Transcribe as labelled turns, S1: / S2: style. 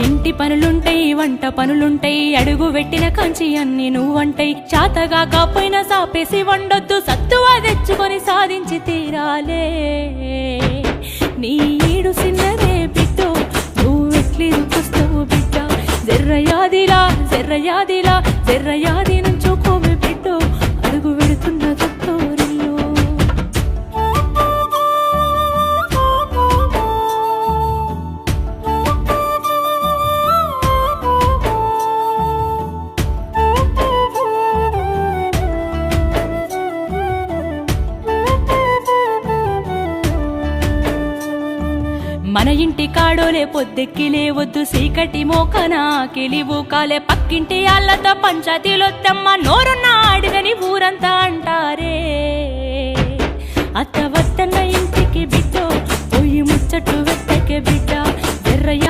S1: ఇంటి పనులుంటాయి, వంట పనులుంటాయి, అడుగు పెట్టిన కంచి అన్ని నువ్వంటాయి. చాతగా కాపోయినా సాపేసి వండొద్దు, సత్తువా తెచ్చుకొని సాధించి తీరాలే. నీ ఈడు సిన్నదే బిడ్డో, నువ్వెట్లి దుఃఖిస్తావు బిడ్డ. జర్రయాదిలా జర్రయాదిలా జర్రయాది నుంచోకోవే బిడ్డో, అడుగు పెడుతున్న తొట్టోరిల్లు. మన ఇంటి కాడోలే పొద్దెక్కి లేవద్దు, సీకటి మోకన కిలివు కాలే. పక్కింటి అల్లతో పంచాయతీలొత్తమ్మ, నోరున్న ఆడిదని ఊరంతా అంటారే. అత్త వద్దన్న ఇంటికి బిడ్డో, పోయి ముచ్చట్టు వెత్తకే బిడ్డ. ఎర్రయ్య